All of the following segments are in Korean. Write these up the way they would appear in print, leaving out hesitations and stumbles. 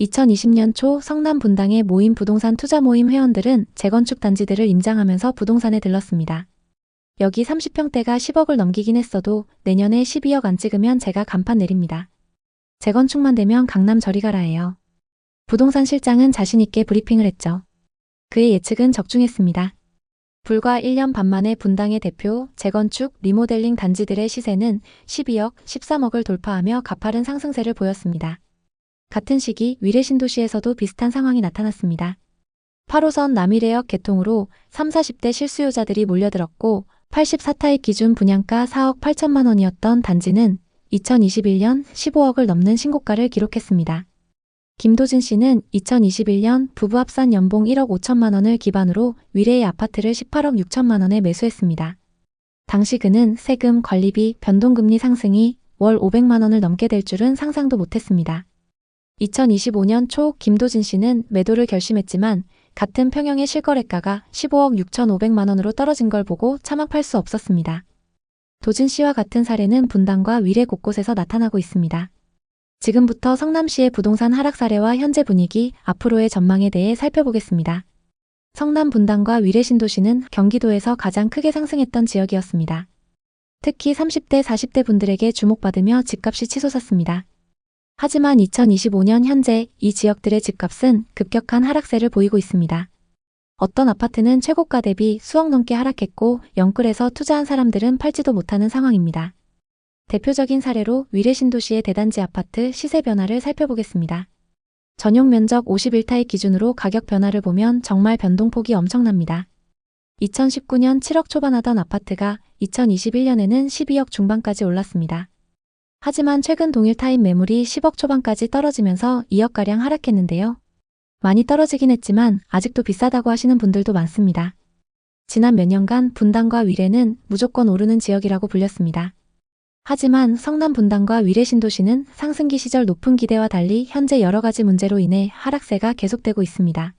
2020년 초 성남 분당에 모인 부동산 투자 모임 회원들은 재건축 단지들을 임장하면서 부동산에 들렀습니다. 여기 30평대가 10억을 넘기긴 했어도 내년에 12억 안 찍으면 제가 간판 내립니다. 재건축만 되면 강남 저리 가라예요. 부동산 실장은 자신있게 브리핑을 했죠. 그의 예측은 적중했습니다. 불과 1년 반 만에 분당의 대표 재건축 리모델링 단지들의 시세는 12억, 13억을 돌파하며 가파른 상승세를 보였습니다. 같은 시기 위례신도시에서도 비슷한 상황이 나타났습니다. 8호선 남위례역 개통으로 30, 40대 실수요자들이 몰려들었고 84타입 기준 분양가 4억 8천만 원이었던 단지는 2021년 15억을 넘는 신고가를 기록했습니다. 김도진 씨는 2021년 부부 합산 연봉 1억 5천만 원을 기반으로 위례의 아파트를 18억 6천만 원에 매수했습니다. 당시 그는 세금, 관리비, 변동금리 상승이 월 500만 원을 넘게 될 줄은 상상도 못했습니다. 2025년 초 김도진 씨는 매도를 결심했지만 같은 평형의 실거래가가 15억 6천5백만 원으로 떨어진 걸 보고 참아팔 수 없었습니다. 도진 씨와 같은 사례는 분당과 위례 곳곳에서 나타나고 있습니다. 지금부터 성남시의 부동산 하락 사례와 현재 분위기, 앞으로의 전망에 대해 살펴보겠습니다. 성남 분당과 위례 신도시는 경기도에서 가장 크게 상승했던 지역이었습니다. 특히 30대, 40대 분들에게 주목받으며 집값이 치솟았습니다. 하지만 2025년 현재 이 지역들의 집값은 급격한 하락세를 보이고 있습니다. 어떤 아파트는 최고가 대비 수억 넘게 하락했고 영끌에서 투자한 사람들은 팔지도 못하는 상황입니다. 대표적인 사례로 위례 신도시의 대단지 아파트 시세 변화를 살펴보겠습니다. 전용 면적 51타입 기준으로 가격 변화를 보면 정말 변동폭이 엄청납니다. 2019년 7억 초반하던 아파트가 2021년에는 12억 중반까지 올랐습니다. 하지만 최근 동일 타입 매물이 10억 초반까지 떨어지면서 2억가량 하락했는데요. 많이 떨어지긴 했지만 아직도 비싸다고 하시는 분들도 많습니다. 지난 몇 년간 분당과 위례는 무조건 오르는 지역이라고 불렸습니다. 하지만 성남 분당과 위례 신도시는 상승기 시절 높은 기대와 달리 현재 여러 가지 문제로 인해 하락세가 계속되고 있습니다.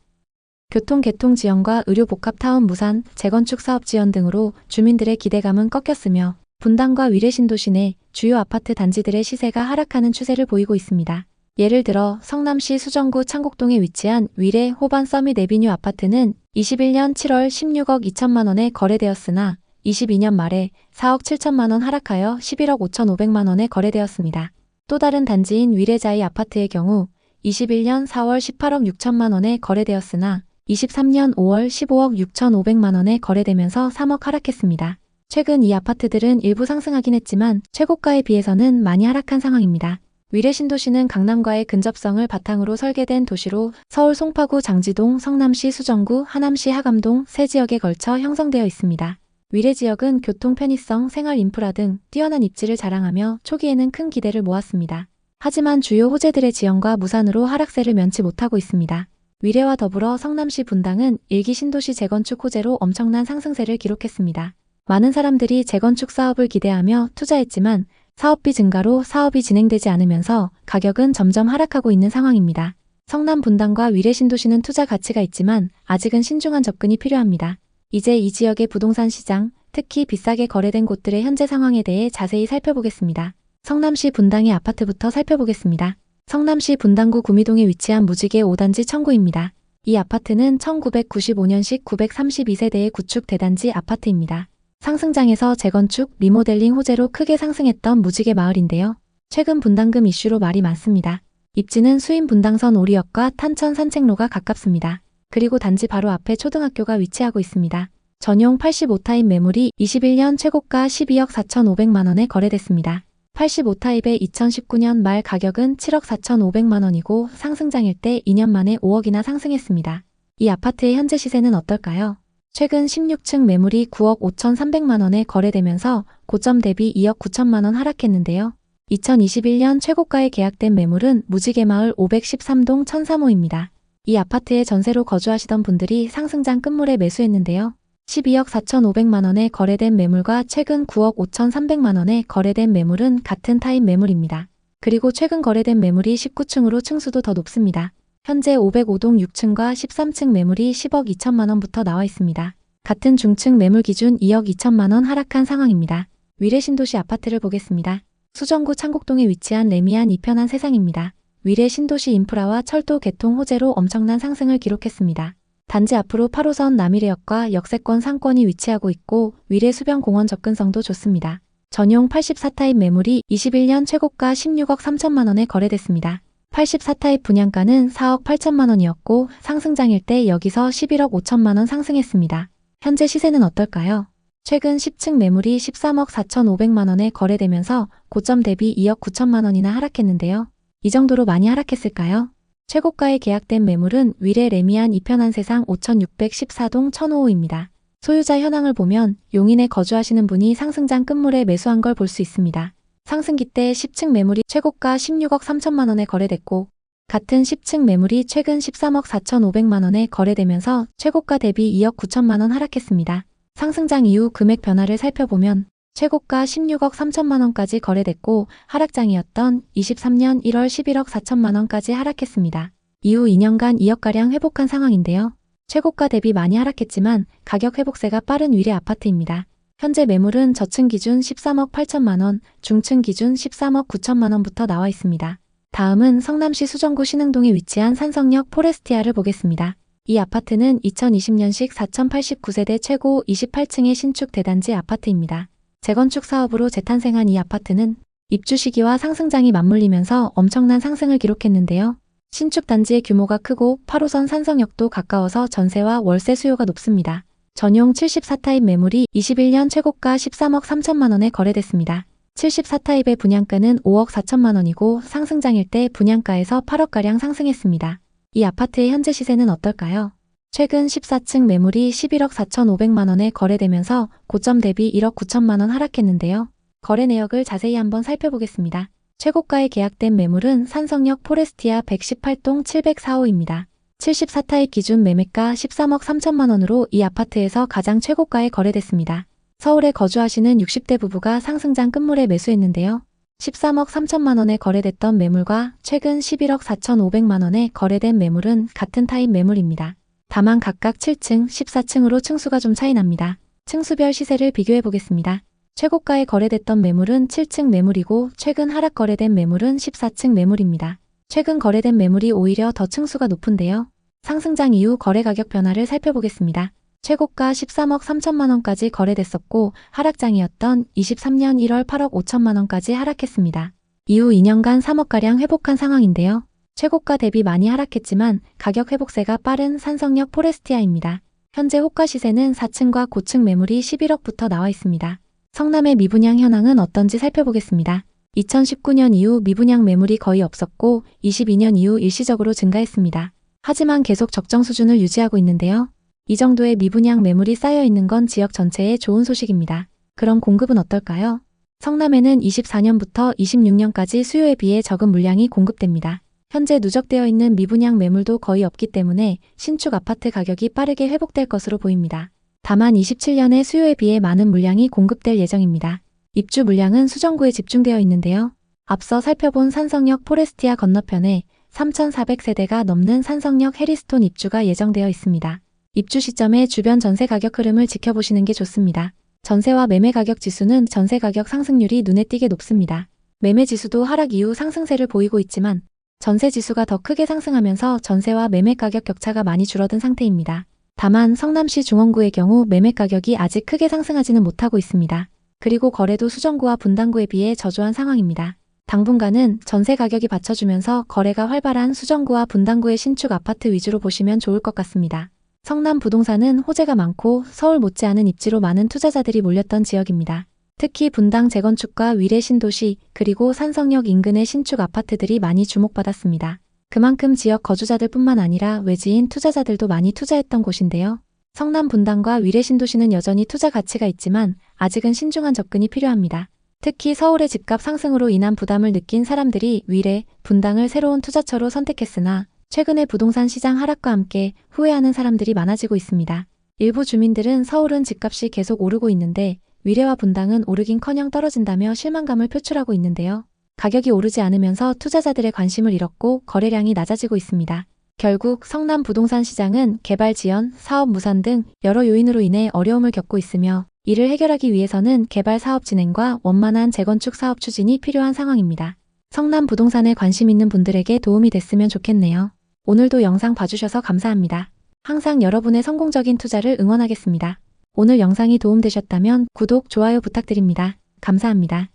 교통 개통 지연과 의료 복합 타운 무산, 재건축 사업 지연 등으로 주민들의 기대감은 꺾였으며 분당과 위례 신도시 내 주요 아파트 단지들의 시세가 하락하는 추세를 보이고 있습니다. 예를 들어 성남시 수정구 창곡동에 위치한 위례 호반 서밋 에비뉴 아파트는 21년 7월 16억 2천만 원에 거래되었으나 22년 말에 4억 7천만 원 하락하여 11억 5천5백만 원에 거래되었습니다. 또 다른 단지인 위례자이 아파트의 경우 21년 4월 18억 6천만 원에 거래되었으나 23년 5월 15억 6천5백만 원에 거래되면서 3억 하락했습니다. 최근 이 아파트들은 일부 상승하긴 했지만 최고가에 비해서는 많이 하락한 상황입니다. 위례 신도시는 강남과의 근접성을 바탕으로 설계된 도시로 서울 송파구 장지동, 성남시 수정구, 하남시 하감동 세 지역에 걸쳐 형성되어 있습니다. 위례 지역은 교통 편의성, 생활 인프라 등 뛰어난 입지를 자랑하며 초기에는 큰 기대를 모았습니다. 하지만 주요 호재들의 지연과 무산으로 하락세를 면치 못하고 있습니다. 위례와 더불어 성남시 분당은 일기 신도시 재건축 호재로 엄청난 상승세를 기록했습니다. 많은 사람들이 재건축 사업을 기대하며 투자했지만 사업비 증가로 사업이 진행되지 않으면서 가격은 점점 하락하고 있는 상황입니다. 성남 분당과 위례 신도시는 투자 가치가 있지만 아직은 신중한 접근이 필요합니다. 이제 이 지역의 부동산 시장, 특히 비싸게 거래된 곳들의 현재 상황에 대해 자세히 살펴보겠습니다. 성남시 분당의 아파트부터 살펴보겠습니다. 성남시 분당구 구미동에 위치한 무지개 5단지 청구입니다. 이 아파트는 1995년식 932세대의 구축 대단지 아파트입니다. 상승장에서 재건축, 리모델링 호재로 크게 상승했던 무지개 마을인데요. 최근 분당금 이슈로 말이 많습니다. 입지는 수인 분당선 오리역과 탄천 산책로가 가깝습니다. 그리고 단지 바로 앞에 초등학교가 위치하고 있습니다. 전용 85타입 매물이 21년 최고가 12억 4천5백만 원에 거래됐습니다. 85타입의 2019년 말 가격은 7억 4천5백만 원이고 상승장일 때 2년 만에 5억이나 상승했습니다. 이 아파트의 현재 시세는 어떨까요? 최근 16층 매물이 9억 5천3백만 원에 거래되면서 고점 대비 2억 9천만 원 하락했는데요. 2021년 최고가에 계약된 매물은 무지개마을 513동 1003호입니다. 이 아파트에 전세로 거주하시던 분들이 상승장 끝물에 매수했는데요. 12억 4천5백만 원에 거래된 매물과 최근 9억 5천3백만 원에 거래된 매물은 같은 타입 매물입니다. 그리고 최근 거래된 매물이 19층으로 층수도 더 높습니다. 현재 505동 6층과 13층 매물이 10억 2천만 원부터 나와 있습니다. 같은 중층 매물 기준 2억 2천만 원 하락한 상황입니다. 위례 신도시 아파트를 보겠습니다. 수정구 창곡동에 위치한 레미안 이편한 세상입니다. 위례 신도시 인프라와 철도 개통 호재로 엄청난 상승을 기록했습니다. 단지 앞으로 8호선 남위례역과 역세권 상권이 위치하고 있고 위례 수변공원 접근성도 좋습니다. 전용 84타입 매물이 21년 최고가 16억 3천만 원에 거래됐습니다. 84타입 분양가는 4억 8천만 원이었고 상승장일 때 여기서 11억 5천만 원 상승했습니다. 현재 시세는 어떨까요? 최근 10층 매물이 13억 4,500만 원에 거래되면서 고점 대비 2억 9천만 원이나 하락했는데요. 이 정도로 많이 하락했을까요? 최고가에 계약된 매물은 위례 레미안 2편 한세상 5614동 1005호입니다. 소유자 현황을 보면 용인에 거주하시는 분이 상승장 끝물에 매수한 걸 볼 수 있습니다. 상승기 때 10층 매물이 최고가 16억 3천만 원에 거래됐고 같은 10층 매물이 최근 13억 4,500만 원에 거래되면서 최고가 대비 2억 9천만 원 하락했습니다. 상승장 이후 금액 변화를 살펴보면 최고가 16억 3천만 원까지 거래됐고 하락장이었던 23년 1월 11억 4천만 원까지 하락했습니다. 이후 2년간 2억가량 회복한 상황인데요. 최고가 대비 많이 하락했지만 가격 회복세가 빠른 위례 아파트입니다. 현재 매물은 저층 기준 13억 8천만 원, 중층 기준 13억 9천만 원부터 나와 있습니다. 다음은 성남시 수정구 신흥동에 위치한 산성역 포레스티아를 보겠습니다. 이 아파트는 2020년식 4089세대 최고 28층의 신축 대단지 아파트입니다. 재건축 사업으로 재탄생한 이 아파트는 입주 시기와 상승장이 맞물리면서 엄청난 상승을 기록했는데요. 신축 단지의 규모가 크고 8호선 산성역도 가까워서 전세와 월세 수요가 높습니다. 전용 74타입 매물이 21년 최고가 13억 3천만 원에 거래됐습니다. 74타입의 분양가는 5억 4천만 원이고 상승장일 때 분양가에서 8억가량 상승했습니다. 이 아파트의 현재 시세는 어떨까요? 최근 14층 매물이 11억 4,500만 원에 거래되면서 고점 대비 1억 9천만 원 하락했는데요. 거래 내역을 자세히 한번 살펴보겠습니다. 최고가에 계약된 매물은 산성역 포레스티아 118동 704호입니다. 74타입 기준 매매가 13억 3천만 원으로 이 아파트에서 가장 최고가에 거래됐습니다. 서울에 거주하시는 60대 부부가 상승장 끝물에 매수했는데요. 13억 3천만 원에 거래됐던 매물과 최근 11억 4,500만 원에 거래된 매물은 같은 타입 매물입니다. 다만 각각 7층, 14층으로 층수가 좀 차이 납니다. 층수별 시세를 비교해 보겠습니다. 최고가에 거래됐던 매물은 7층 매물이고 최근 하락 거래된 매물은 14층 매물입니다. 최근 거래된 매물이 오히려 더 층수가 높은데요. 상승장 이후 거래 가격 변화를 살펴보겠습니다. 최고가 13억 3천만 원까지 거래됐었고 하락장이었던 23년 1월 8억 5천만 원까지 하락했습니다. 이후 2년간 3억가량 회복한 상황인데요. 최고가 대비 많이 하락했지만 가격 회복세가 빠른 산성역 포레스티아입니다. 현재 호가 시세는 4층과 고층 매물이 11억부터 나와 있습니다. 성남의 미분양 현황은 어떤지 살펴보겠습니다. 2019년 이후 미분양 매물이 거의 없었고 22년 이후 일시적으로 증가했습니다. 하지만 계속 적정 수준을 유지하고 있는데요. 이 정도의 미분양 매물이 쌓여 있는 건 지역 전체에 좋은 소식입니다. 그럼 공급은 어떨까요? 성남에는 24년부터 26년까지 수요에 비해 적은 물량이 공급됩니다. 현재 누적되어 있는 미분양 매물도 거의 없기 때문에 신축 아파트 가격이 빠르게 회복될 것으로 보입니다. 다만 27년에 수요에 비해 많은 물량이 공급될 예정입니다. 입주 물량은 수정구에 집중되어 있는데요. 앞서 살펴본 산성역 포레스티아 건너편에 3,400세대가 넘는 산성역 해리스톤 입주가 예정되어 있습니다. 입주 시점에 주변 전세 가격 흐름을 지켜보시는 게 좋습니다. 전세와 매매 가격 지수는 전세 가격 상승률이 눈에 띄게 높습니다. 매매 지수도 하락 이후 상승세를 보이고 있지만 전세 지수가 더 크게 상승하면서 전세와 매매 가격 격차가 많이 줄어든 상태입니다. 다만 성남시 중원구의 경우 매매 가격이 아직 크게 상승하지는 못하고 있습니다. 그리고 거래도 수정구와 분당구에 비해 저조한 상황입니다. 당분간은 전세 가격이 받쳐주면서 거래가 활발한 수정구와 분당구의 신축 아파트 위주로 보시면 좋을 것 같습니다. 성남 부동산은 호재가 많고 서울 못지않은 입지로 많은 투자자들이 몰렸던 지역입니다. 특히 분당 재건축과 위례 신도시 그리고 산성역 인근의 신축 아파트들이 많이 주목받았습니다. 그만큼 지역 거주자들 뿐만 아니라 외지인 투자자들도 많이 투자했던 곳인데요. 성남 분당과 위례 신도시는 여전히 투자 가치가 있지만 아직은 신중한 접근이 필요합니다. 특히 서울의 집값 상승으로 인한 부담을 느낀 사람들이 위례, 분당을 새로운 투자처로 선택했으나 최근의 부동산 시장 하락과 함께 후회하는 사람들이 많아지고 있습니다. 일부 주민들은 서울은 집값이 계속 오르고 있는데 위례와 분당은 오르긴커녕 떨어진다며 실망감을 표출하고 있는데요. 가격이 오르지 않으면서 투자자들의 관심을 잃었고 거래량이 낮아지고 있습니다. 결국 성남 부동산 시장은 개발 지연, 사업 무산 등 여러 요인으로 인해 어려움을 겪고 있으며 이를 해결하기 위해서는 개발 사업 진행과 원만한 재건축 사업 추진이 필요한 상황입니다. 성남 부동산에 관심 있는 분들에게 도움이 됐으면 좋겠네요. 오늘도 영상 봐주셔서 감사합니다. 항상 여러분의 성공적인 투자를 응원하겠습니다. 오늘 영상이 도움되셨다면 구독, 좋아요 부탁드립니다. 감사합니다.